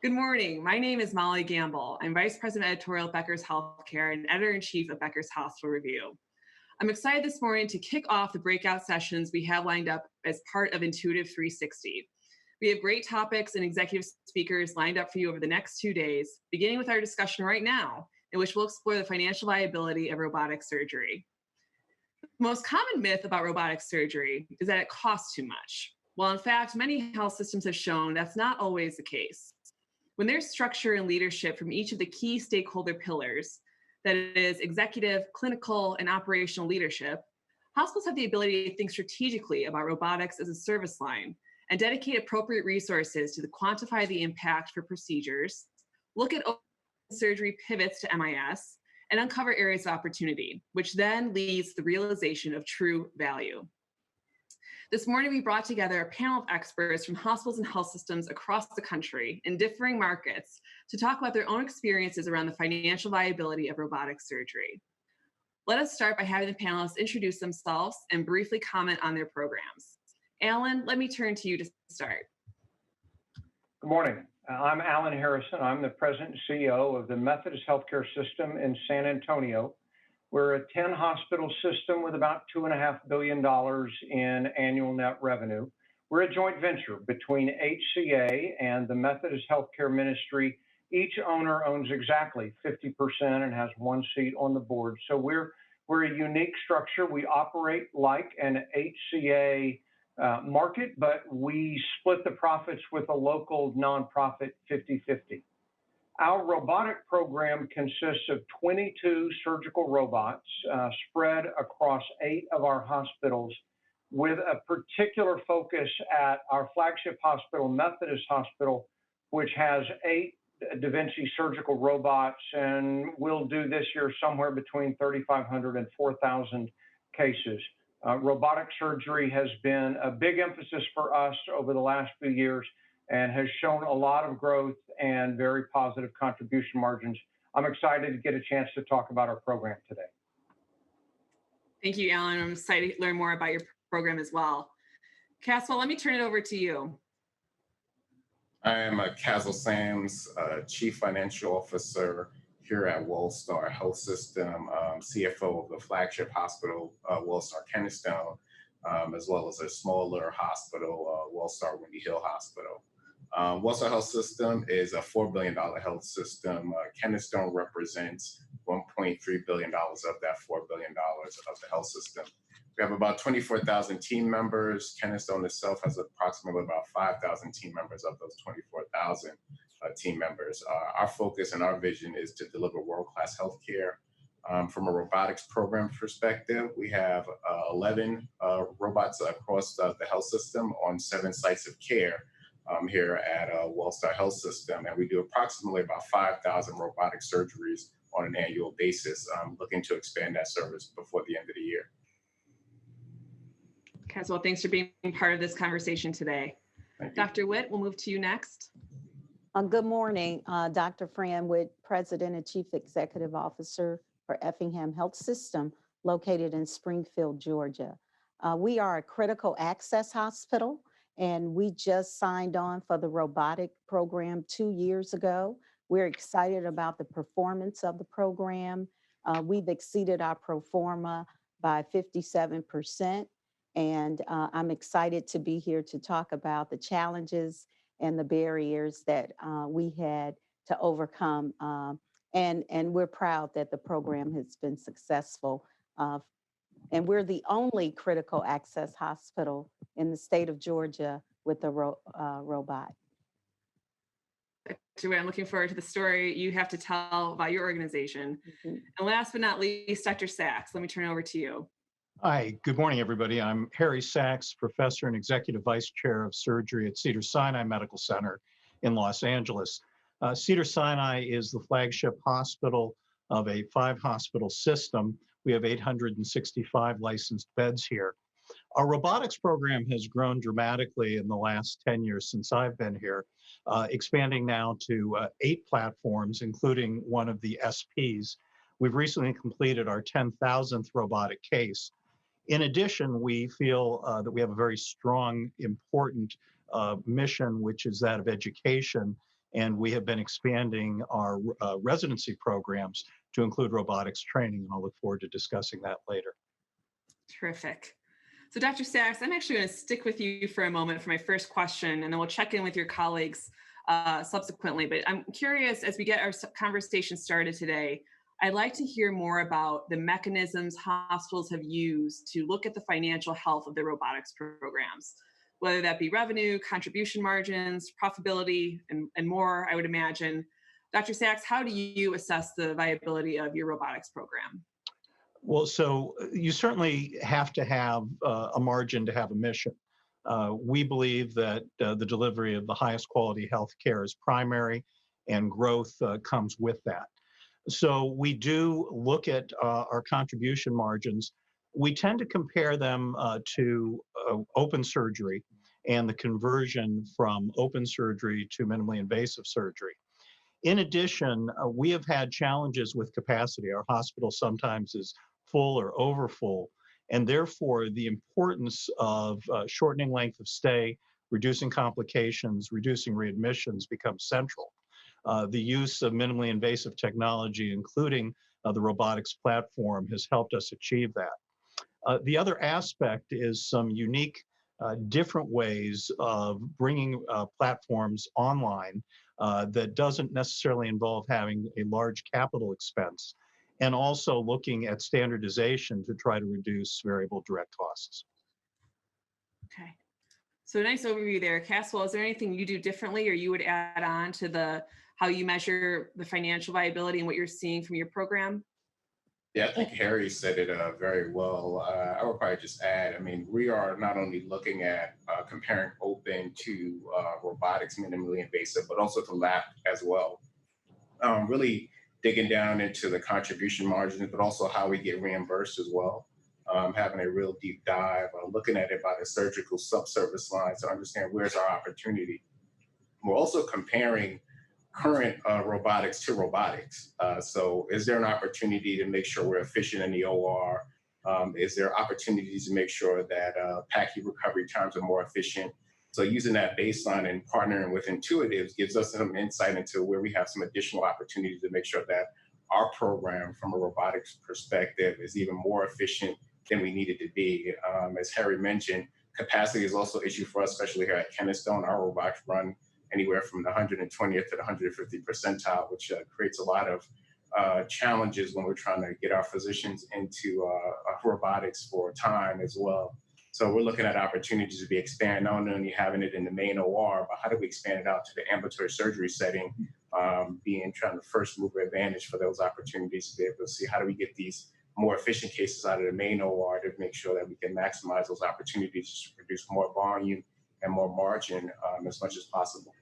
Good morning. My name is Molly Gamble. I'm Vice President Editorial at Becker's Healthcare and Editor-in-Chief of Becker's Hospital Review. I'm excited this morning to kick off the breakout sessions we have lined up as part of Intuitive 360. We have great topics and executive speakers lined up for you over the next 2 days, beginning with our discussion right now, in which we'll explore the financial viability of robotic surgery. The most common myth about robotic surgery is that it costs too much. While in fact, many health systems have shown that's not always the case. When there's structure and leadership from each of the key stakeholder pillars, that is executive, clinical, and operational leadership, hospitals have the ability to think strategically about robotics as a service line and dedicate appropriate resources to quantify the impact for procedures, look at surgery pivots to MIS, and uncover areas of opportunity, which then leads to the realization of true value. This morning, we brought together a panel of experts from hospitals and health systems across the country in differing markets to talk about their own experiences around the financial viability of robotic surgery. Let us start by having the panelists introduce themselves and briefly comment on their programs. Alan, let me turn to you to start. Good morning. I'm Alan Harrison. I'm the President and CEO of the Methodist Healthcare System in San Antonio. We're a 10-hospital system with about $2.5 billion in annual net revenue. We're a joint venture between HCA and the Methodist Healthcare Ministry. Each owner owns exactly 50% and has one seat on the board. So we're a unique structure. We operate like an HCA market, but we split the profits with a local nonprofit 50-50. Our robotic program consists of 22 surgical robots spread across 8 of our hospitals with a particular focus at our flagship hospital, Methodist Hospital, which has 8 Da Vinci surgical robots, and we'll do this year somewhere between 3,500 and 4,000 cases. Robotic surgery has been a big emphasis for us over the last few years and has shown a lot of growth and very positive contribution margins. I'm excited to get a chance to talk about our program today. Thank you, Alan. I'm excited to learn more about your program as well. Caswell, let me turn it over to you. I am Caswell Sams, Chief Financial Officer here at WellStar Health System, CFO of the flagship hospital, WellStar Kennestone, as well as a smaller hospital, WellStar Windy Hill Hospital. WellStar Health System is a $4 billion health system. Kennestone represents $1.3 billion of that $4 billion of the health system. We have about 24,000 team members. Kennestone itself has approximately about 5,000 team members of those 24,000 team members. Our focus and our vision is to deliver world-class healthcare. From a robotics program perspective, we have 11 robots across the health system on 7 sites of care here at WellStar Health System, and we do approximately about 5,000 robotic surgeries on an annual basis, looking to expand that service before the end of the year. Caswell, thanks for being part of this conversation today. Dr. Witt, we'll move to you next. Good morning, Dr. Fran Witt, President and Chief Executive Officer for Effingham Health System, located in Springfield, Georgia. We are a critical access hospital, and we just signed on for the robotic program 2 years ago. We're excited about the performance of the program. We've exceeded our pro forma by 57%, and I'm excited to be here to talk about the challenges and the barriers that we had to overcome. And we're proud that the program has been successful. And we're the only critical access hospital in the state of Georgia with a robot. I'm looking forward to the story you have to tell about your organization. Mm-hmm. And last but not least, Dr. Sachs, let me turn it over to you. Hi, good morning, everybody. I'm Harry Sachs, Professor and Executive Vice Chair of Surgery at Cedars-Sinai Medical Center in Los Angeles. Cedars-Sinai is the flagship hospital of a 5-hospital system. We have 865 licensed beds here. Our robotics program has grown dramatically in the last 10 years since I've been here, expanding now to 8 platforms, including one of the SPs. We've recently completed our 10,000th robotic case. In addition, we feel that we have a very strong, important mission, which is that of education. And we have been expanding our residency programs to include robotics training, and I'll look forward to discussing that later. Terrific. So Dr. Sachs, I'm actually going to stick with you for a moment for my first question, and then we'll check in with your colleagues subsequently. But I'm curious, as we get our conversation started today, I'd like to hear more about the mechanisms hospitals have used to look at the financial health of their robotics programs, whether that be revenue, contribution margins, profitability, and more, I would imagine. Dr. Sachs, how do you assess the viability of your robotics program? Well, so you certainly have to have a margin to have a mission. We believe that the delivery of the highest quality health care is primary, and growth comes with that. So we do look at our contribution margins. We tend to compare them to open surgery and the conversion from open surgery to minimally invasive surgery. In addition, we have had challenges with capacity. Our hospital sometimes is full or overfull, and therefore the importance of shortening length of stay, reducing complications, reducing readmissions becomes central. The use of minimally invasive technology, including the robotics platform, has helped us achieve that. The other aspect is some unique different ways of bringing platforms online that doesn't necessarily involve having a large capital expense, and also looking at standardization to try to reduce variable direct costs. Okay. So nice overview there. Caswell, is there anything you do differently or you would add on to how you measure the financial viability and what you're seeing from your program? Yeah, I think Harry said it very well. I would probably just add, I mean, we are not only looking at comparing open to robotics, minimally invasive, but also to lab as well. Really digging down into the contribution margins, but also how we get reimbursed as well. Having a real deep dive, looking at it by the surgical subservice line to understand where's our opportunity. We're also comparing current robotics to robotics. So is there an opportunity to make sure we're efficient in the OR? Is there opportunities to make sure that PACU recovery times are more efficient? So using that baseline and partnering with Intuitives gives us some insight into where we have some additional opportunities to make sure that our program from a robotics perspective is even more efficient than we need it to be. As Harry mentioned, capacity is also an issue for us, especially here at Kennestone. Our robots run anywhere from the 120th to the 150th percentile, which creates a lot of challenges when we're trying to get our physicians into robotics for time as well. So we're looking at opportunities to be expanded, not only having it in the main OR, but how do we expand it out to the ambulatory surgery setting, trying to first mover advantage for those opportunities to be able to see how do we get these more efficient cases out of the main OR to make sure that we can maximize those opportunities to produce more volume and more margin as much as possible.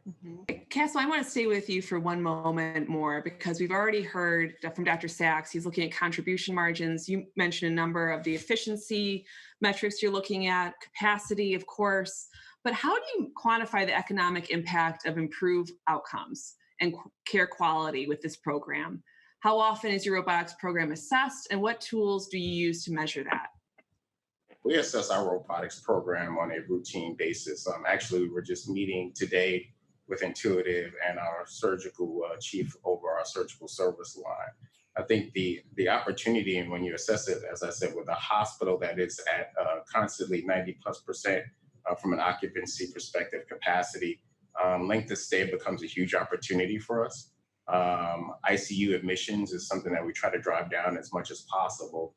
Mm-hmm. Castle, I want to stay with you for one moment more because we've already heard from Dr. Sachs. He's looking at contribution margins. You mentioned a number of the efficiency metrics you're looking at, capacity, of course. But how do you quantify the economic impact of improved outcomes and care quality with this program? How often is your robotics program assessed, and what tools do you use to measure that? We assess our robotics program on a routine basis. Actually, we were just meeting today with Intuitive and our surgical chief over our surgical service line. I think the opportunity, and when you assess it, as I said, with a hospital that is at constantly 90+% from an occupancy perspective capacity, length of stay becomes a huge opportunity for us. ICU admissions is something that we try to drive down as much as possible.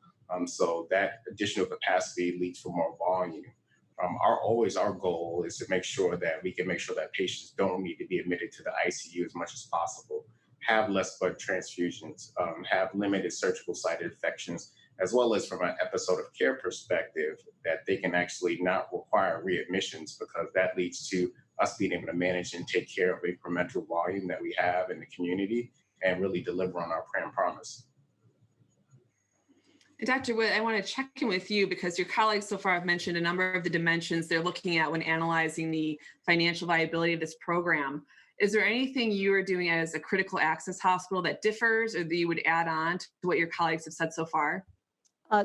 So that additional capacity leads for more volume. Our goal is to make sure that we can make sure that patients don't need to be admitted to the ICU as much as possible, have less blood transfusions, have limited surgical site infections, as well as from an episode of care perspective, that they can actually not require readmissions because that leads to us being able to manage and take care of incremental volume that we have in the community and really deliver on our brand promise. Dr. Witt, I want to check in with you because your colleagues so far have mentioned a number of the dimensions they're looking at when analyzing the financial viability of this program. Is there anything you are doing as a critical access hospital that differs or that you would add on to what your colleagues have said so far?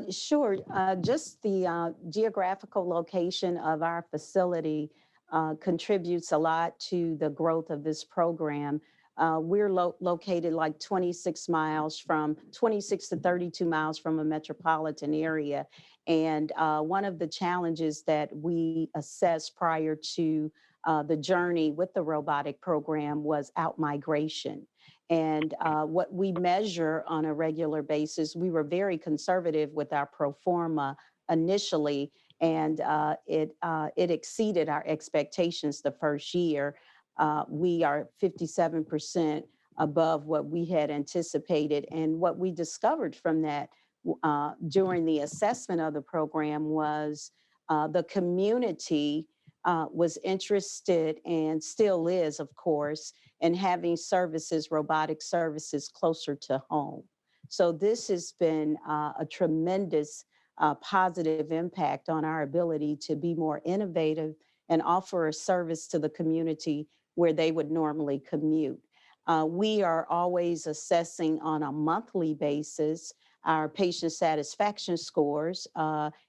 Sure. Just the geographical location of our facility contributes a lot to the growth of this program. We're located like 26 to 32 miles from a metropolitan area. And one of the challenges that we assessed prior to the journey with the robotic program was outmigration. And what we measure on a regular basis, we were very conservative with our pro forma initially, and it exceeded our expectations the first year. We are 57% above what we had anticipated. And what we discovered from that during the assessment of the program was the community was interested, and still is, of course, in having services, robotic services, closer to home. So this has been a tremendous positive impact on our ability to be more innovative and offer a service to the community where they would normally commute. We are always assessing on a monthly basis our patient satisfaction scores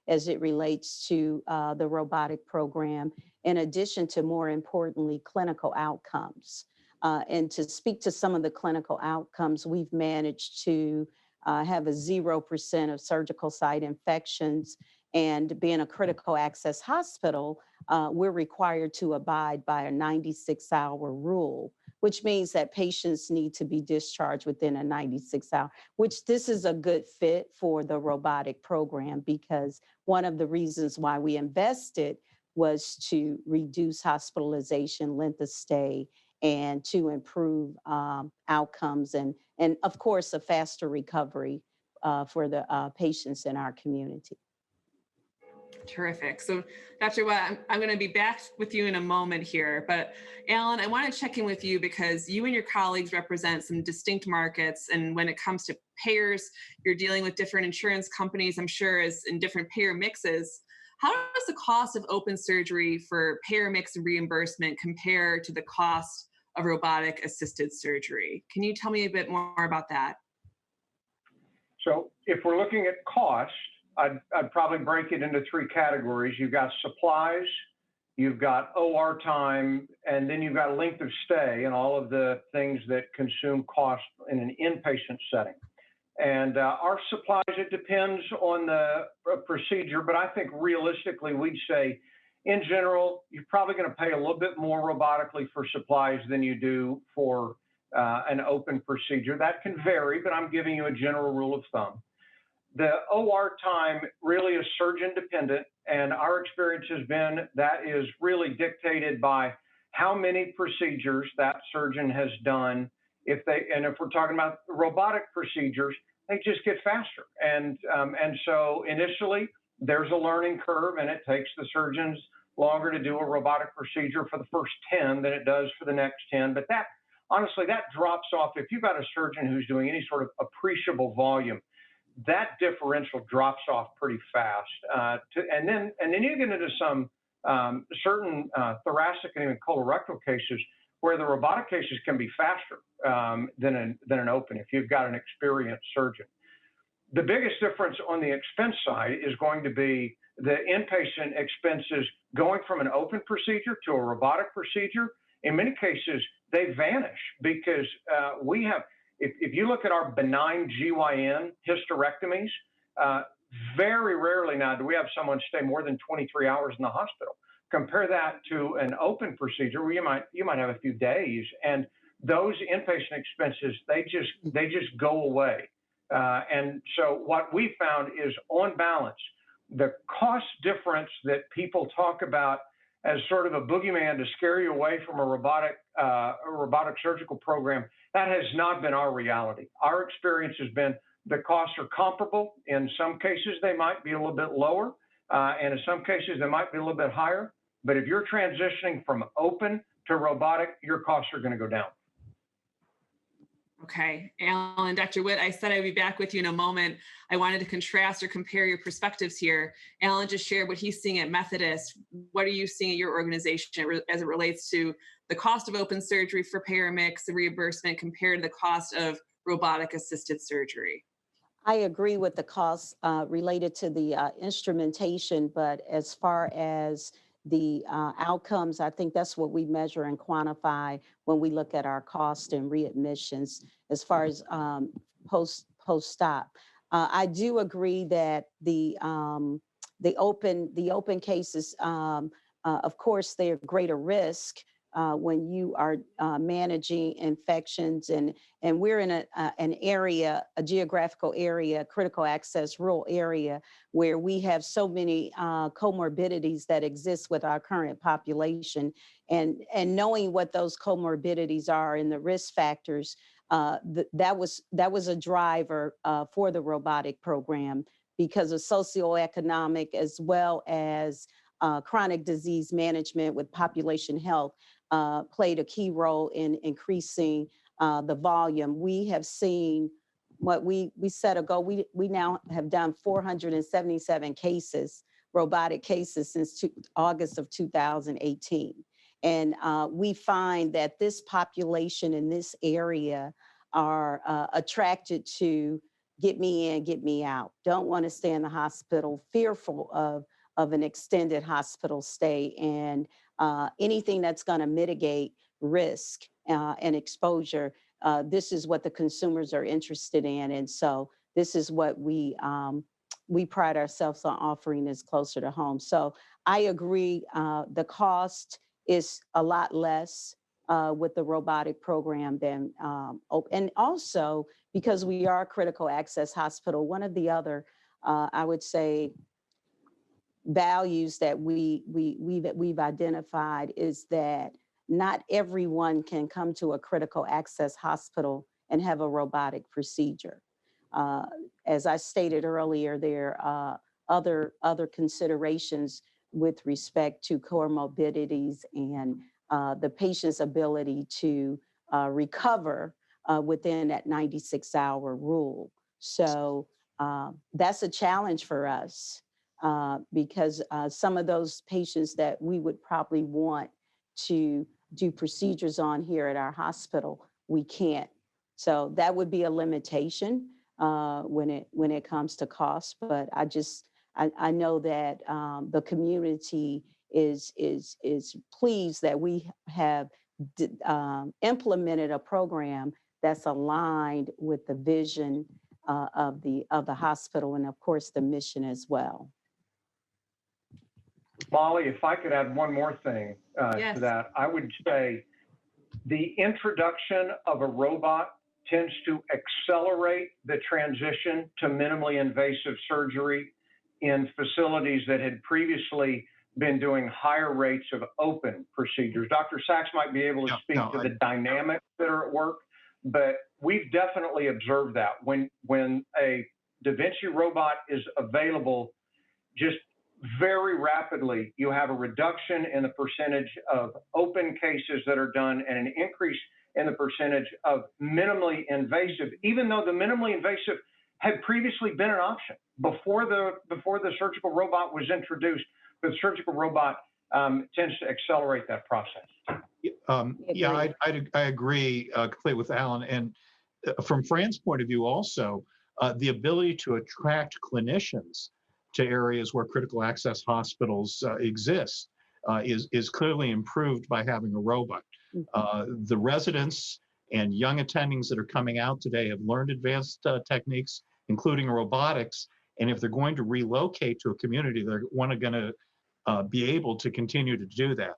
as it relates to the robotic program, in addition to, more importantly, clinical outcomes. And to speak to some of the clinical outcomes, we've managed to have a 0% of surgical site infections. And being a critical access hospital, we're required to abide by a 96-hour rule, which means that patients need to be discharged within a 96-hour, which this is a good fit for the robotic program, because one of the reasons why we invested was to reduce hospitalization, length of stay, and to improve outcomes, and of course, a faster recovery for the patients in our community. Terrific. So, Dr. Watt, I'm going to be back with you in a moment here, but Alan, I want to check in with you because you and your colleagues represent some distinct markets. And when it comes to payers, you're dealing with different insurance companies, I'm sure, as in different payer mixes. How does the cost of open surgery for payer mix and reimbursement compare to the cost of robotic assisted surgery? Can you tell me a bit more about that? So if we're looking at cost, I'd probably break it into three categories. You've got supplies, you've got OR time, and then you've got length of stay and all of the things that consume cost in an inpatient setting. And our supplies, it depends on the procedure, but I think realistically, we'd say in general, you're probably going to pay a little bit more robotically for supplies than you do for an open procedure. That can vary, but I'm giving you a general rule of thumb. The OR time really is surgeon dependent, and our experience has been that is really dictated by how many procedures that surgeon has done. If we're talking about robotic procedures, they just get faster. And so initially there's a learning curve, and it takes the surgeons longer to do a robotic procedure for the first 10 than it does for the next 10. But that, honestly, that drops off. If you've got a surgeon who's doing any sort of appreciable volume, that differential drops off pretty fast. And then you get into some certain thoracic and even colorectal cases where the robotic cases can be faster than an open if you've got an experienced surgeon. The biggest difference on the expense side is going to be the inpatient expenses going from an open procedure to a robotic procedure. In many cases, they vanish because we have, if you look at our benign GYN hysterectomies, very rarely now do we have someone stay more than 23 hours in the hospital. Compare that to an open procedure where you might have a few days, and those inpatient expenses, they just go away. And so what we found is, on balance, the cost difference that people talk about as sort of a boogeyman to scare you away from a robotic surgical program, that has not been our reality. Our experience has been the costs are comparable. In some cases, they might be a little bit lower, and in some cases, they might be a little bit higher. But if you're transitioning from open to robotic, your costs are going to go down. Okay, Alan, Dr. Witt, I said I'd be back with you in a moment. I wanted to contrast or compare your perspectives here. Alan just shared what he's seeing at Methodist. What are you seeing at your organization as it relates to the cost of open surgery for payer mix, the reimbursement compared to the cost of robotic assisted surgery? I agree with the costs related to the instrumentation, but as far as the outcomes, I think that's what we measure and quantify when we look at our cost and readmissions as far as post-stop. I do agree that the open cases, of course, they're greater risk when you are managing infections, and we're in an area, a geographical area, critical access rural area, where we have so many comorbidities that exist with our current population, and knowing what those comorbidities are and the risk factors, that was a driver for the robotic program, because of socioeconomic as well as chronic disease management with population health played a key role in increasing the volume. We have seen what we set a goal. We now have done 477 cases, robotic cases, since August of 2018. And we find that this population in this area are attracted to get me in, get me out, don't want to stay in the hospital, fearful of an extended hospital stay, and anything that's going to mitigate risk and exposure. This is what the consumers are interested in. And so this is what we pride ourselves on offering, is closer to home. So I agree, the cost is a lot less with the robotic program than, and also because we are a critical access hospital, one of the other, I would say, values that we've identified is that not everyone can come to a critical access hospital and have a robotic procedure. As I stated earlier, there are other considerations with respect to comorbidities and the patient's ability to recover within that 96-hour rule. So that's a challenge for us. Because some of those patients that we would probably want to do procedures on here at our hospital, we can't. So that would be a limitation when it comes to cost. But I know that the community is pleased that we have implemented a program that's aligned with the vision of the hospital, and of course the mission as well. Molly, if I could add one more thing Yes. to that, I would say the introduction of a robot tends to accelerate the transition to minimally invasive surgery in facilities that had previously been doing higher rates of open procedures. Dr. Sachs might be able to speak to the dynamics that are at work, but we've definitely observed that when a Da Vinci robot is available, just very rapidly, you have a reduction in the percentage of open cases that are done and an increase in the percentage of minimally invasive, even though the minimally invasive had previously been an option before the surgical robot was introduced. The surgical robot tends to accelerate that process. Yeah, I agree completely with Alan. And from Fran's point of view also, the ability to attract clinicians to areas where critical access hospitals exist is clearly improved by having a robot. The residents and young attendings that are coming out today have learned advanced techniques, including robotics. And if they're going to relocate to a community, they're going to be able to continue to do that.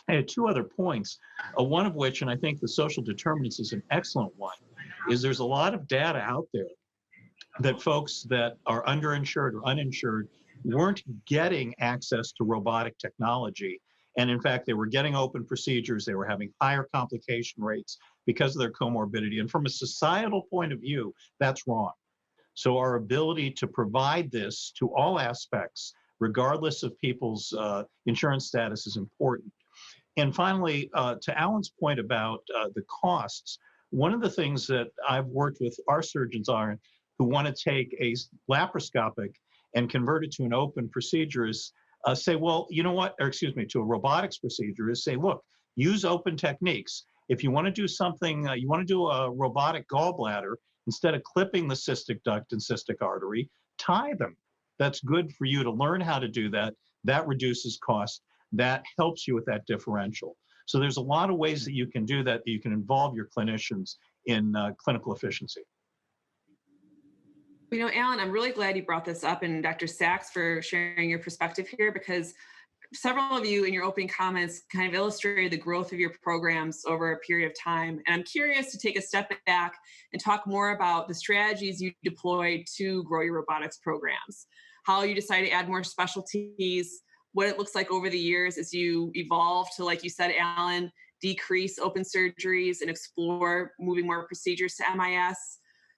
I had two other points, one of which, and I think the social determinants is an excellent one, is there's a lot of data out there that folks that are underinsured or uninsured weren't getting access to robotic technology. And in fact, they were getting open procedures. They were having higher complication rates because of their comorbidity. And from a societal point of view, that's wrong. So our ability to provide this to all aspects, regardless of people's insurance status, is important. And finally, to Alan's point about the costs, one of the things that I've worked with our surgeons on who want to take a laparoscopic and convert it to an open procedure is say, well, you know what, or excuse me, to a robotics procedure is say, look, use open techniques. If you want to do something, you want to do a robotic gallbladder, instead of clipping the cystic duct and cystic artery, tie them. That's good for you to learn how to do that. That reduces cost. that helps you with that differential. So there's a lot of ways that you can do that, that you can involve your clinicians in clinical efficiency. You know, Alan, I'm really glad you brought this up, and Dr. Sachs for sharing your perspective here, because several of you in your opening comments kind of illustrated the growth of your programs over a period of time. And I'm curious to take a step back and talk more about the strategies you deployed to grow your robotics programs, how you decided to add more specialties, what it looks like over the years as you evolve to, like you said, Alan, decrease open surgeries and explore moving more procedures to MIS.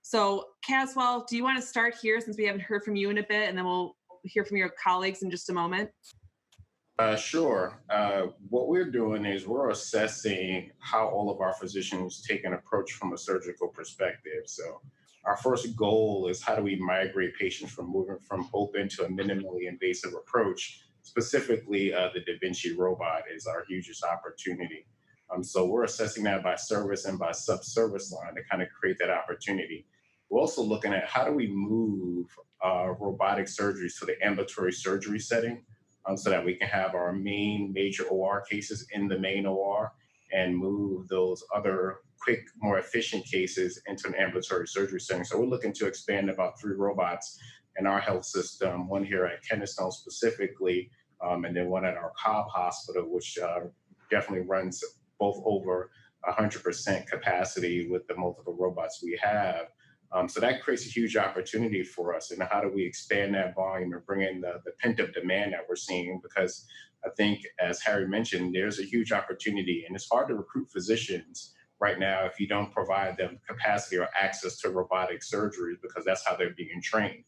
So, Caswell, do you want to start here since we haven't heard from you in a bit, and then we'll hear from your colleagues in just a moment? Sure. What we're doing is we're assessing how all of our physicians take an approach from a surgical perspective. So our first goal is how do we migrate patients from moving from open to a minimally invasive approach. Specifically, the Da Vinci robot is our hugest opportunity. So we're assessing that by service and by sub-service line to kind of create that opportunity. We're also looking at how do we move robotic surgeries to the ambulatory surgery setting, so that we can have our main major OR cases in the main OR and move those other quick, more efficient cases into an ambulatory surgery setting. So we're looking to expand about 3 robots in our health system, one here at Kennestone specifically, and then one at our Cobb Hospital, which definitely runs both over 100% capacity with the multiple robots we have. So that creates a huge opportunity for us. And how do we expand that volume and bring in the pent-up demand that we're seeing? Because I think, as Harry mentioned, there's a huge opportunity, and it's hard to recruit physicians right now if you don't provide them capacity or access to robotic surgery, because that's how they're being trained.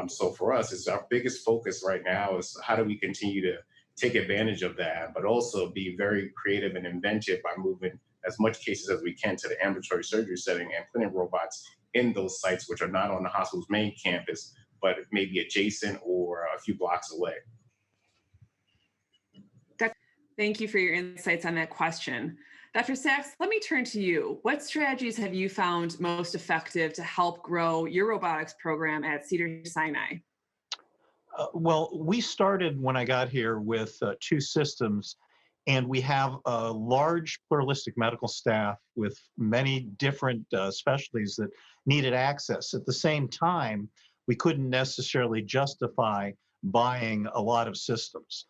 So for us, it's our biggest focus right now is how do we continue to take advantage of that, but also be very creative and inventive by moving as much cases as we can to the ambulatory surgery setting and putting robots in those sites, which are not on the hospital's main campus, but maybe adjacent or a few blocks away. Thank you for your insights on that question. Dr. Sachs, let me turn to you. What strategies have you found most effective to help grow your robotics program at Cedars-Sinai? Well, we started when I got here with 2 systems, and we have a large pluralistic medical staff with many different specialties that needed access. At the same time, we couldn't necessarily justify buying a lot of systems.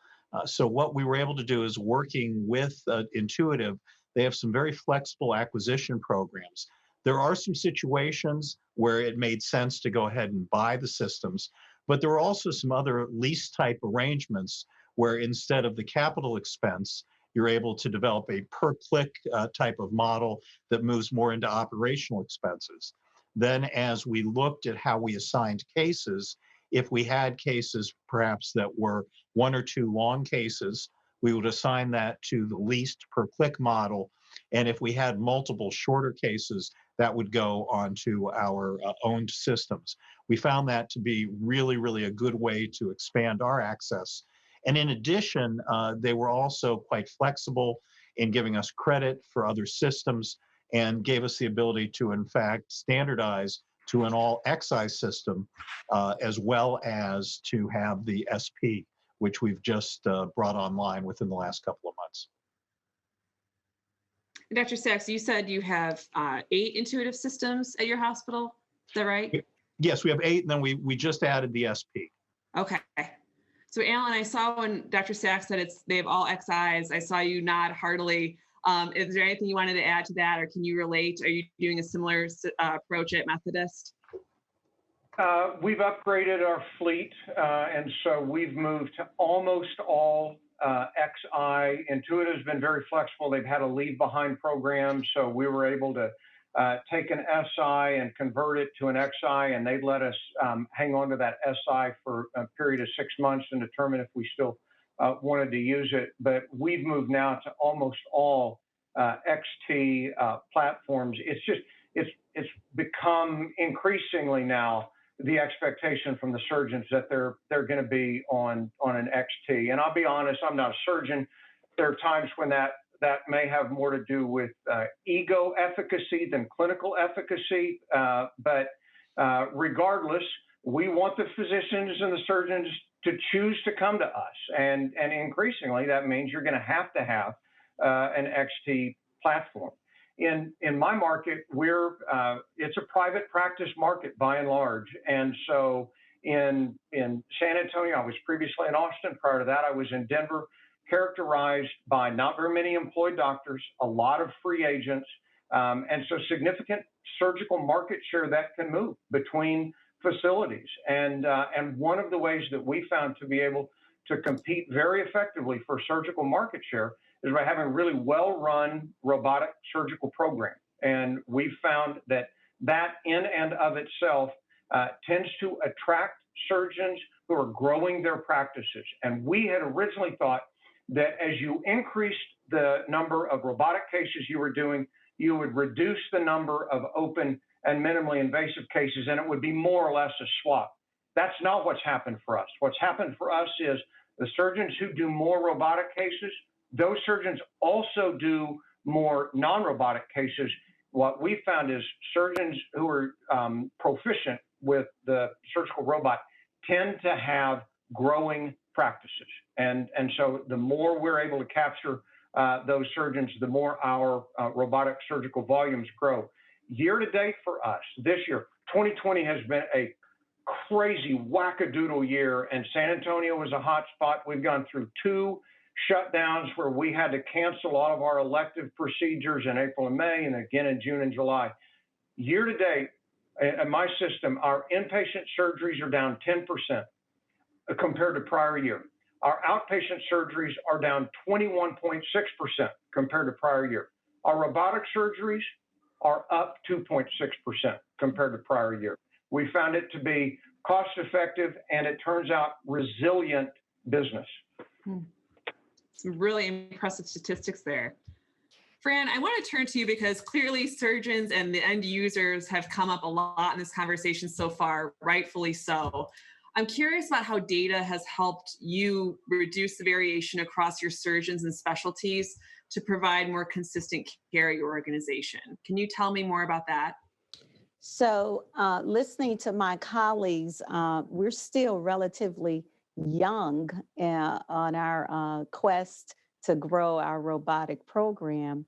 So what we were able to do is working with Intuitive, they have some very flexible acquisition programs. There are some situations where it made sense to go ahead and buy the systems, but there are also some other lease type arrangements where instead of the capital expense, you're able to develop a per click type of model that moves more into operational expenses. Then as we looked at how we assigned cases, if we had cases perhaps that were 1 or 2 long cases, we would assign that to the leased per click model. And if we had multiple shorter cases, that would go onto our owned systems. We found that to be really, really a good way to expand our access. And in addition, they were also quite flexible in giving us credit for other systems and gave us the ability to, in fact, standardize to an all XI system, as well as to have the SP, which we've just brought online within the last couple of months. Dr. Sachs, you said you have 8 Intuitive systems at your hospital. Is that right? Yes, we have 8, and then we just added the SP. Okay. So, Alan, I saw when Dr. Sachs said they have all XIs, I saw you nod heartily. Is there anything you wanted to add to that, or can you relate? Are you doing a similar approach at Methodist? We've upgraded our fleet, and so we've moved to almost all XI. Intuitive has been very flexible. They've had a leave behind program, so we were able to take an SI and convert it to an XI, and they let us hang on to that SI for a period of 6 months and determine if we still wanted to use it. But we've moved now to almost all XT platforms. It's become increasingly now the expectation from the surgeons that they're going to be on an XT. And I'll be honest, I'm not a surgeon. There are times when that may have more to do with ego efficacy than clinical efficacy. But regardless, we want the physicians and the surgeons to choose to come to us. And increasingly, that means you're going to have an XT platform. In my market, it's a private practice market by and large. And so in San Antonio, I was previously in Austin. Prior to that, I was in Denver, characterized by not very many employed doctors, a lot of free agents, and so significant surgical market share that can move between facilities. And one of the ways that we found to be able to compete very effectively for surgical market share is by having a really well-run robotic surgical program. And we found that in and of itself tends to attract surgeons who are growing their practices. And we had originally thought that as you increased the number of robotic cases you were doing, you would reduce the number of open and minimally invasive cases, and it would be more or less a swap. That's not what's happened for us. What's happened for us is the surgeons who do more robotic cases, those surgeons also do more non-robotic cases. What we found is surgeons who are proficient with the surgical robot tend to have growing practices. And so the more we're able to capture those surgeons, the more our robotic surgical volumes grow. Year to date for us, this year, 2020 has been a crazy wackadoodle year, and San Antonio was a hot spot. We've gone through 2 shutdowns where we had to cancel all of our elective procedures in April and May, and again in June and July. Year to date, in my system, our inpatient surgeries are down 10% compared to prior year. Our outpatient surgeries are down 21.6% compared to prior year. Our robotic surgeries are up 2.6% compared to prior year. We found it to be cost effective, and it turns out resilient business. Some really impressive statistics there. Fran, I want to turn to you because clearly surgeons and the end users have come up a lot in this conversation so far, rightfully so. I'm curious about how data has helped you reduce the variation across your surgeons and specialties to provide more consistent care at your organization. Can you tell me more about that? So listening to my colleagues, we're still relatively young on our quest to grow our robotic program.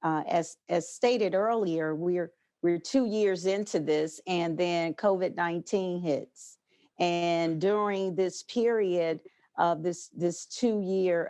As stated earlier, we're 2 years into this, and then COVID-19 hits. And during this period of this 2-year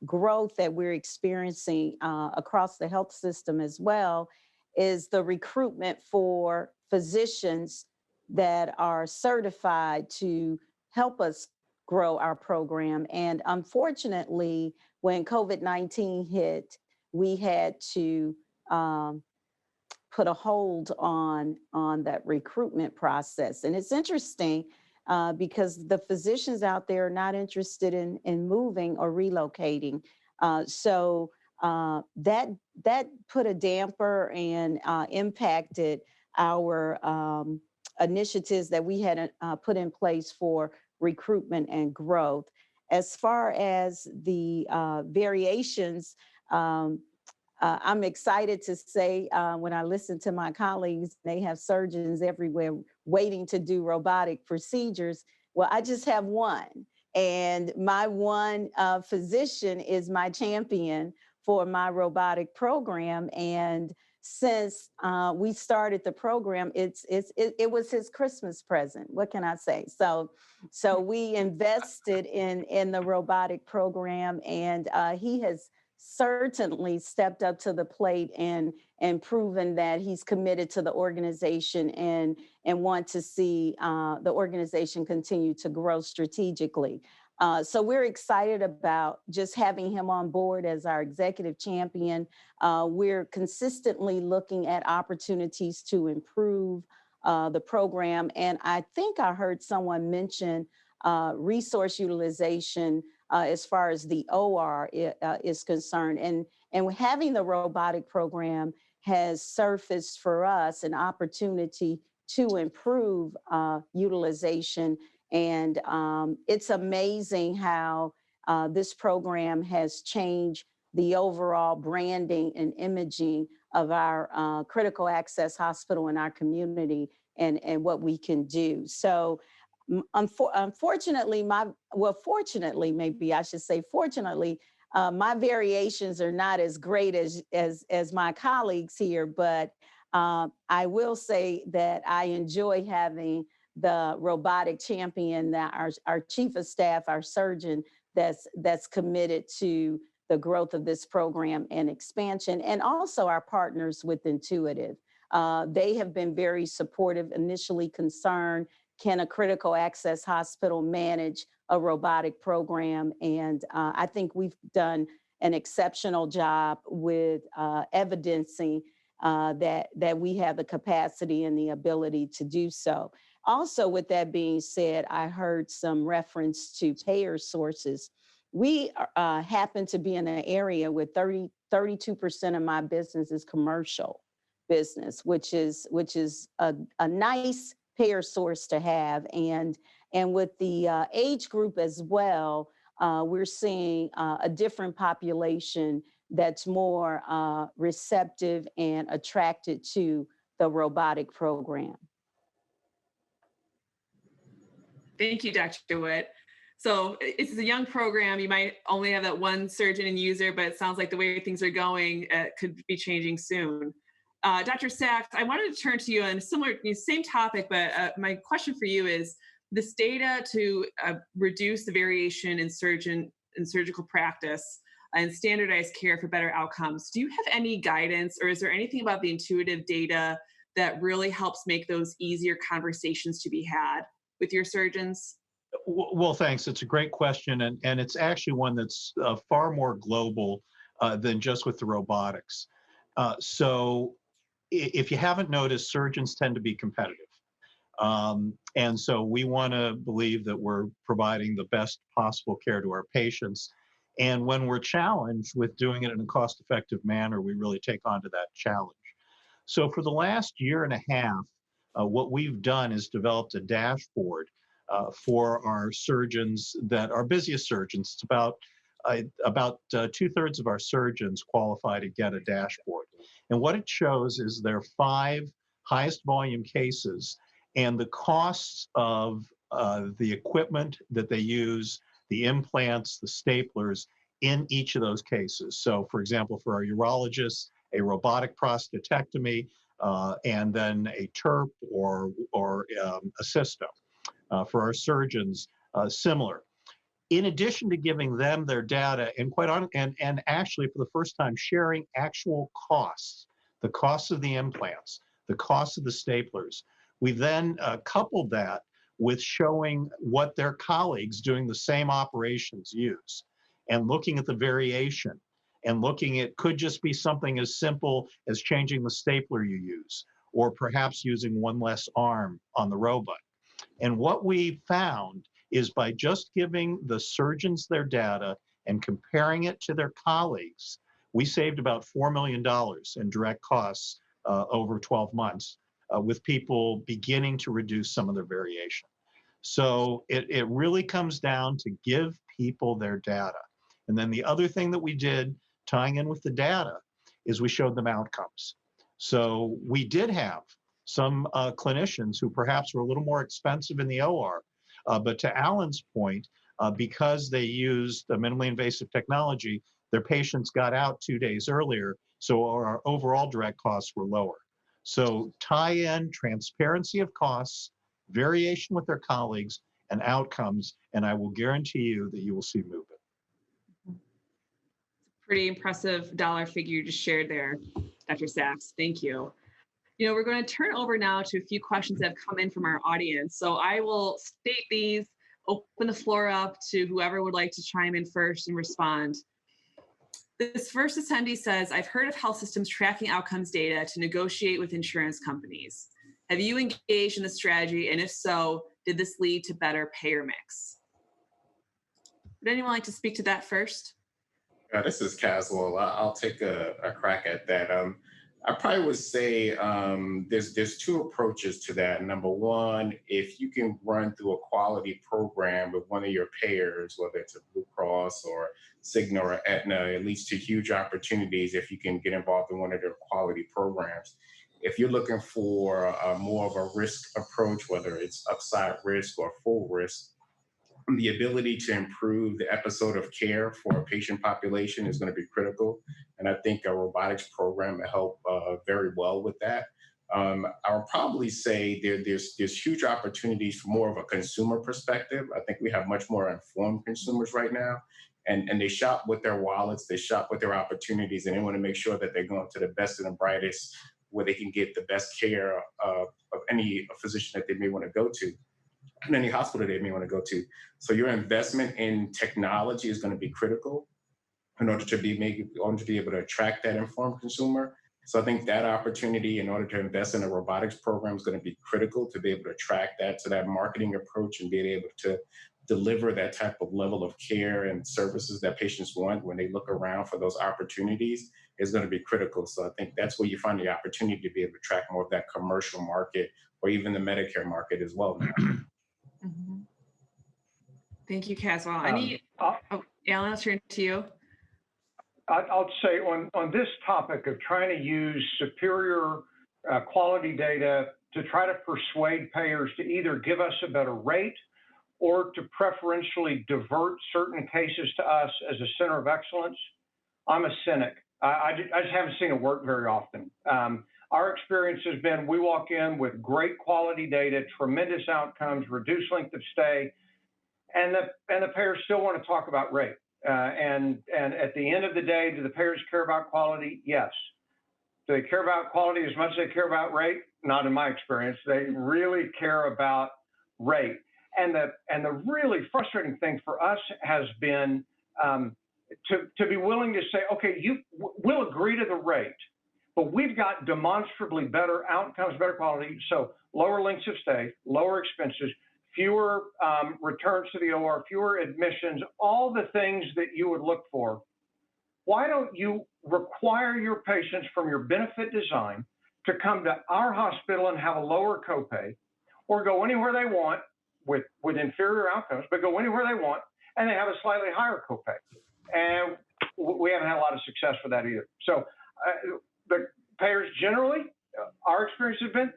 growth that we're experiencing across the health system as well, is the recruitment for physicians that are certified to help us grow our program. And unfortunately, when COVID-19 hit, we had to put a hold on that recruitment process. And it's interesting because the physicians out there are not interested in moving or relocating. So that put a damper and impacted our initiatives that we had put in place for recruitment and growth. As far as the variations, I'm excited to say when I listen to my colleagues, they have surgeons everywhere waiting to do robotic procedures. Well, I just have one, and my one physician is my champion for my robotic program. And since we started the program, it was his Christmas present. What can I say? So we invested in the robotic program, and he has certainly stepped up to the plate and proven that he's committed to the organization and want to see the organization continue to grow strategically. So we're excited about just having him on board as our executive champion. We're consistently looking at opportunities to improve the program. And I think I heard someone mention resource utilization as far as the OR is concerned. And having the robotic program has surfaced for us an opportunity to improve utilization. And it's amazing how this program has changed the overall branding and imaging of our critical access hospital in our community and what we can do. So Unfortunately, fortunately, maybe I should say, fortunately, my variations are not as great as my colleagues here, but I will say that I enjoy having the robotic champion, that our chief of staff, our surgeon, that's committed to the growth of this program and expansion, and also our partners with Intuitive. They have been very supportive, initially concerned, can a critical access hospital manage a robotic program? And I think we've done an exceptional job with evidencing that we have the capacity and the ability to do so. Also, with that being said, I heard some reference to payer sources. We happen to be in an area where 32% of my business is commercial business, which is a nice payer source to have. And with the age group as well, we're seeing a different population that's more receptive and attracted to the robotic program. Thank you, Dr. Witt. So it's a young program. You might only have that one surgeon and user, but it sounds like the way things are going, it could be changing soon. Dr. Sachs, I wanted to turn to you on a similar, same topic, but my question for you is this data to reduce the variation in surgical practice and standardize care for better outcomes. Do you have any guidance, or is there anything about the Intuitive data that really helps make those easier conversations to be had with your surgeons? Well, thanks. It's a great question, and it's actually one that's far more global than just with the robotics. So if you haven't noticed, surgeons tend to be competitive. And so we want to believe that we're providing the best possible care to our patients. And when we're challenged with doing it in a cost-effective manner, we really take on to that challenge. So for the last year and a half, what we've done is developed a dashboard for our surgeons, that our busiest surgeons. It's about 2/3 of our surgeons qualify to get a dashboard. And what it shows is their 5 highest volume cases and the costs of the equipment that they use, the implants, the staplers in each of those cases. So for example, for our urologists, a robotic prostatectomy, and then a TURP or a system. For our surgeons, similar. In addition to giving them their data, and actually for the first time sharing actual costs, the costs of the implants, the costs of the staplers, we then coupled that with showing what their colleagues doing the same operations use, and looking at the variation, and looking at, could just be something as simple as changing the stapler you use, or perhaps using one less arm on the robot. And what we found is by just giving the surgeons their data and comparing it to their colleagues, we saved about $4 million in direct costs over 12 months with people beginning to reduce some of their variation. So it really comes down to give people their data. And then the other thing that we did, tying in with the data, is we showed them outcomes. So we did have some clinicians who perhaps were a little more expensive in the OR, but to Alan's point, because they used a minimally invasive technology, their patients got out 2 days earlier, so our overall direct costs were lower. So tie in transparency of costs, variation with their colleagues, and outcomes, and I will guarantee you that you will see movement. Pretty impressive dollar figure you just shared there, Dr. Sachs. Thank you. We're going to turn over now to a few questions that have come in from our audience. So I will state these, open the floor up to whoever would like to chime in first and respond. This first attendee says, I've heard of health systems tracking outcomes data to negotiate with insurance companies. Have you engaged in this strategy? And if so, did this lead to better payer mix? Would anyone like to speak to that first? This is Caswell. I'll take a crack at that. I probably would say there's 2 approaches to that. Number one, if you can run through a quality program with one of your payers, whether it's a Blue Cross or Cigna or Aetna, it leads to huge opportunities if you can get involved in one of their quality programs. if you're looking for more of a risk approach, whether it's upside risk or full risk, the ability to improve the episode of care for a patient population is going to be critical. And I think a robotics program will help very well with that. I would probably say there's huge opportunities for more of a consumer perspective. I think we have much more informed consumers right now, and they shop with their wallets, they shop with their opportunities, and they want to make sure that they're going to the best and the brightest where they can get the best care of any physician that they may want to go to and any hospital they may want to go to. So your investment in technology is going to be critical in order to be able to attract that informed consumer. So I think that opportunity in order to invest in a robotics program is going to be critical to be able to attract that to that marketing approach and being able to deliver that type of level of care and services that patients want when they look around for those opportunities is going to be critical. So I think that's where you find the opportunity to be able to attract more of that commercial market or even the Medicare market as well now. Mhm. Thank you, Caswell. Alan, I'll turn to you. I'll say on this topic of trying to use superior quality data to try to persuade payers to either give us a better rate or to preferentially divert certain cases to us as a center of excellence, I'm a cynic. I just haven't seen it work very often. Our experience has been we walk in with great quality data, tremendous outcomes, reduced length of stay, and the payers still want to talk about rate. And at the end of the day, do the payers care about quality? Yes. Do they care about quality as much as they care about rate? Not in my experience. They really care about rate. And the really frustrating thing for us has been to be willing to say, okay, we'll agree to the rate, but we've got demonstrably better outcomes, better quality. So lower lengths of stay, lower expenses, fewer returns to the OR, fewer admissions, all the things that you would look for. Why don't you require your patients from your benefit design to come to our hospital and have a lower copay, or go anywhere they want with inferior outcomes, but go anywhere they want and they have a slightly higher copay? And we haven't had a lot of success with that either. So the payers generally, our experience has been,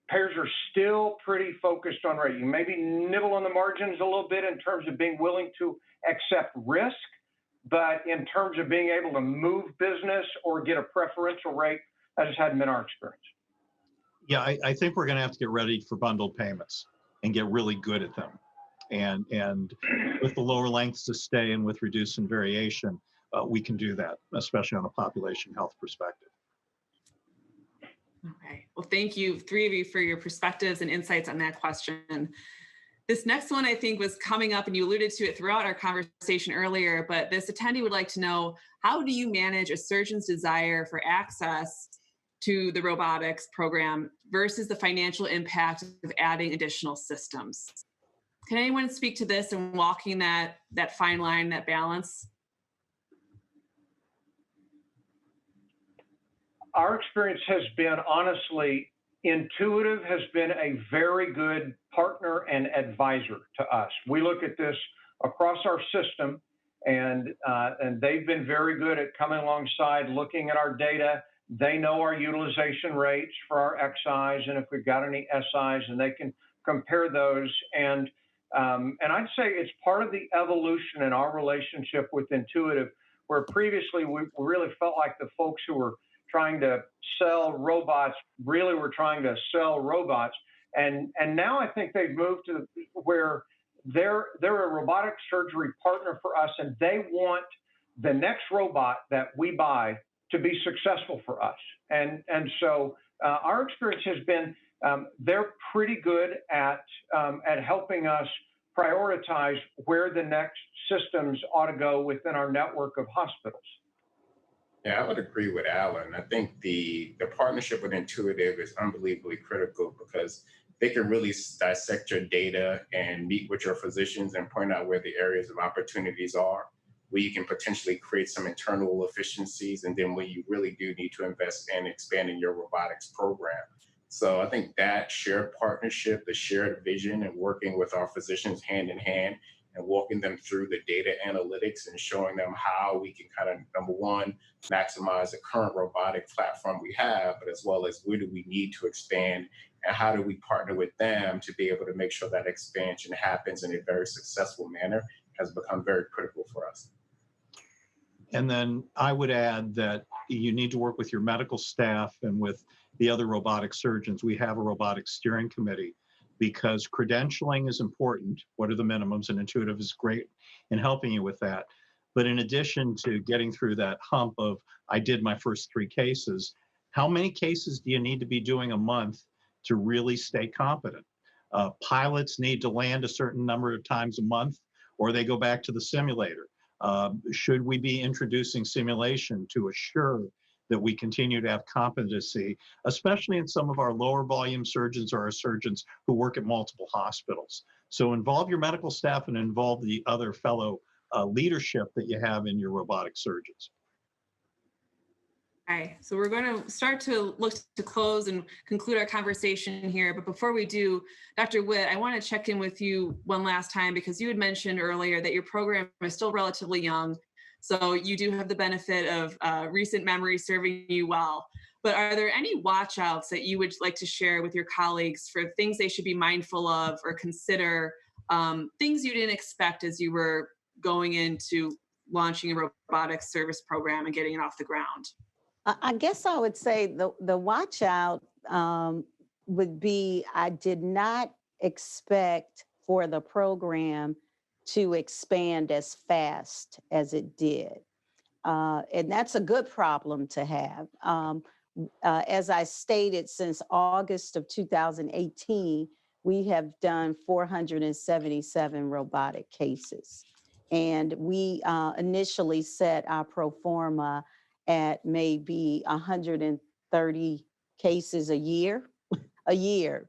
payers are still pretty focused on rate. You maybe nibble on the margins a little bit in terms of being willing to accept risk, but in terms of being able to move business or get a preferential rate, that just hadn't been our experience. Yeah, I think we're going to have to get ready for bundled payments and get really good at them. And with the lower lengths of stay and with reducing variation, we can do that, especially on a population health perspective. Okay. Well, thank you, three of you, for your perspectives and insights on that question. This next one, I think, was coming up, and you alluded to it throughout our conversation earlier, but this attendee would like to know, how do you manage a surgeon's desire for access to the robotics program versus the financial impact of adding additional systems? Can anyone speak to this and walking that fine line, that balance? Our experience has been, honestly, Intuitive has been a very good partner and advisor to us. We look at this across our system, and they've been very good at coming alongside, looking at our data. They know our utilization rates for our XIs, and if we've got any SIs, and they can compare those. And I'd say it's part of the evolution in our relationship with Intuitive, where previously we really felt like the folks who were trying to sell robots really were trying to sell robots. And now I think they've moved to where they're a robotic surgery partner for us, and they want the next robot that we buy to be successful for us. And so our experience has been they're pretty good at helping us prioritize where the next systems ought to go within our network of hospitals. Yeah, I would agree with Alan. I think the partnership with Intuitive is unbelievably critical because they can really dissect your data and meet with your physicians and point out where the areas of opportunities are, where you can potentially create some internal efficiencies, and then where you really do need to invest in expanding your robotics program. So I think that shared partnership, the shared vision, and working with our physicians hand in hand and walking them through the data analytics and showing them how we can kind of, number one, maximize the current robotic platform we have, but as well as where do we need to expand and how do we partner with them to be able to make sure that expansion happens in a very successful manner has become very critical for us. And then I would add that you need to work with your medical staff and with the other robotic surgeons. We have a robotic steering committee because credentialing is important. What are the minimums? And Intuitive is great in helping you with that. But in addition to getting through that hump of, I did my first 3 cases, how many cases do you need to be doing a month to really stay competent? Pilots need to land a certain number of times a month, or they go back to the simulator. Should we be introducing simulation to assure that we continue to have competency, especially in some of our lower volume surgeons or our surgeons who work at multiple hospitals? So involve your medical staff and involve the other fellow leadership that you have in your robotic surgeons. Okay, so we're going to start to look to close and conclude our conversation here. But before we do, Dr. Witt, I want to check in with you one last time because you had mentioned earlier that your program is still relatively young. So you do have the benefit of recent memory serving you well. But are there any watch outs that you would like to share with your colleagues for things they should be mindful of or consider, things you didn't expect as you were going into launching a robotics service program and getting it off the ground? I guess I would say the watch out would be, I did not expect for the program to expand as fast as it did. And that's a good problem to have. As I stated, since August of 2018, we have done 477 robotic cases. And we initially set our pro forma at maybe 130 cases a year.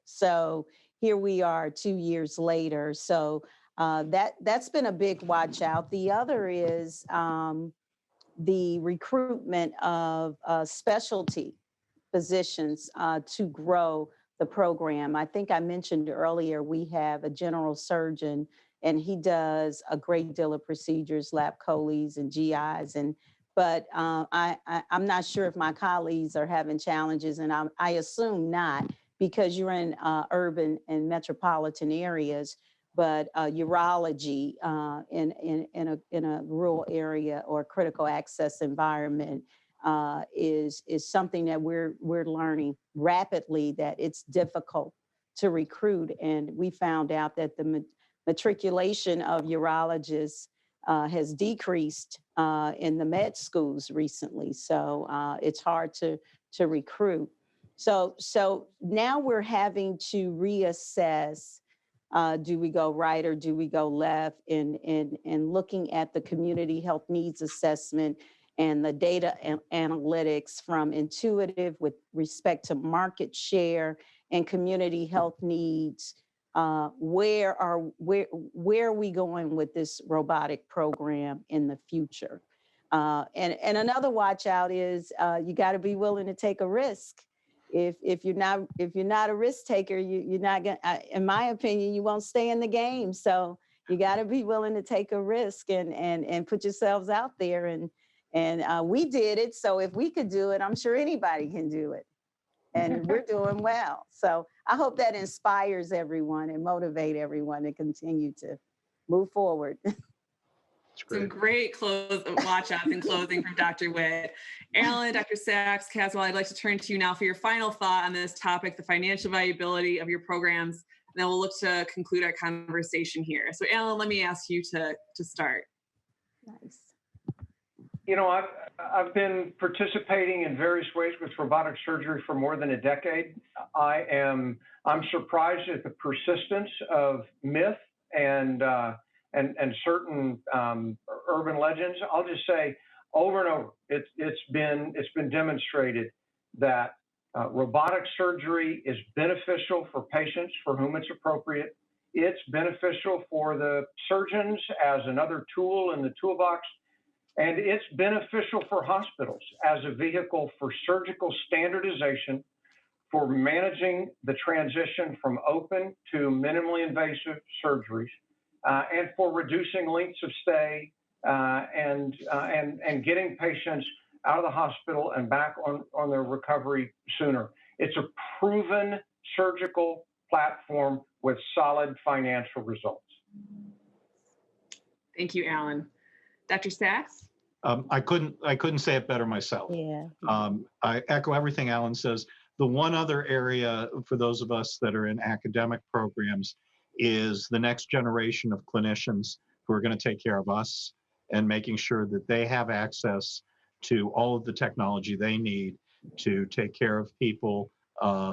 So here we are 2 years later. So that's been a big watch out. The other is the recruitment of specialty physicians to grow the program. I think I mentioned earlier, we have a general surgeon and he does a great deal of procedures, lap choles and GIs, but I'm not sure if my colleagues are having challenges, and I assume not, because you're in urban and metropolitan areas. But urology in a rural area or critical access environment is something that we're learning rapidly, that it's difficult to recruit. And we found out that the matriculation of urologists has decreased in the med schools recently. So it's hard to recruit. So now we're having to reassess, do we go right or do we go left, in looking at the community health needs assessment and the data analytics from Intuitive with respect to market share and community health needs. Where are we going with this robotic program in the future? And another watch out is you got to be willing to take a risk. If you're not a risk taker, you're not gonna. In my opinion, you won't stay in the game. So you got to be willing to take a risk and put yourselves out there. And we did it. So if we could do it, I'm sure anybody can do it. And we're doing well. So I hope that inspires everyone and motivate everyone to continue to move forward. Some great watch outs in closing from Dr. Witt. Alan, Dr. Sachs, Caswell, I'd like to turn to you now for your final thought on this topic, the financial viability of your programs. And then we'll look to conclude our conversation here. So Alan, let me ask you to start. Nice. You know, I've been participating in various ways with robotic surgery for more than a decade. I'm surprised at the persistence of myth and certain urban legends. I'll just say over and over, it's been demonstrated that robotic surgery is beneficial for patients for whom it's appropriate. It's beneficial for the surgeons as another tool in the toolbox. And it's beneficial for hospitals as a vehicle for surgical standardization, for managing the transition from open to minimally invasive surgeries, and for reducing lengths of stay and getting patients out of the hospital and back on their recovery sooner. It's a proven surgical platform with solid financial results. Thank you, Alan. Dr. Sachs? I couldn't say it better myself. Yeah. I echo everything Alan says. The one other area for those of us that are in academic programs is the next generation of clinicians who are going to take care of us and making sure that they have access to all of the technology they need to take care of people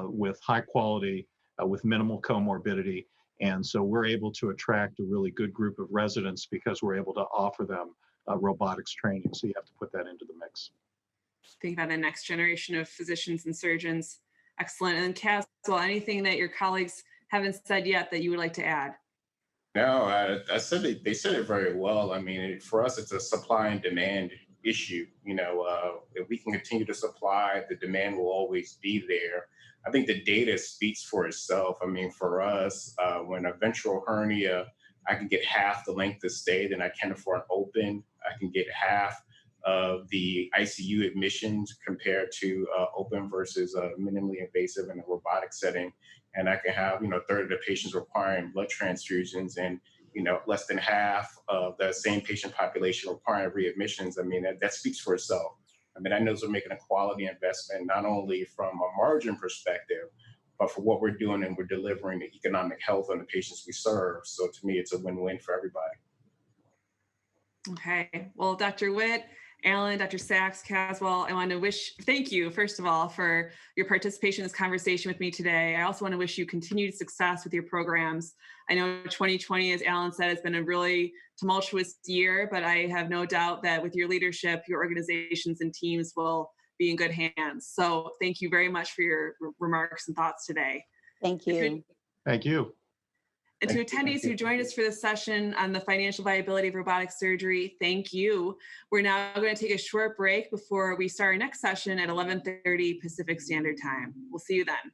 with high quality, with minimal comorbidity. And so we're able to attract a really good group of residents because we're able to offer them robotics training. So you have to put that into the mix. Think about the next generation of physicians and surgeons. Excellent. And Caswell, anything that your colleagues haven't said yet that you would like to add? No, I said they said it very well. I mean, for us, it's a supply and demand issue. If we can continue to supply, the demand will always be there. I think the data speaks for itself. I mean, for us, when a ventral hernia, I can get half the length of stay than I can for an open. I can get half of the ICU admissions compared to open versus minimally invasive in a robotic setting. And I can have, a third of the patients requiring blood transfusions and, less than half of the same patient population requiring readmissions. I mean, that speaks for itself. I mean, I know we're making a quality investment, not only from a margin perspective, but for what we're doing and we're delivering the economic health on the patients we serve. So to me, it's a win-win for everybody. Okay. Well, Dr. Witt, Alan, Dr. Sachs, Caswell, I want to thank you, first of all, for your participation in this conversation with me today. I also want to wish you continued success with your programs. I know 2020, as Alan said, has been a really tumultuous year, but I have no doubt that with your leadership, your organizations and teams will be in good hands. So thank you very much for your remarks and thoughts today. Thank you. Thank you. And to attendees who joined us for this session on the financial viability of robotic surgery, thank you. We're now going to take a short break before we start our next session at 11:30 Pacific Standard Time. We'll see you then.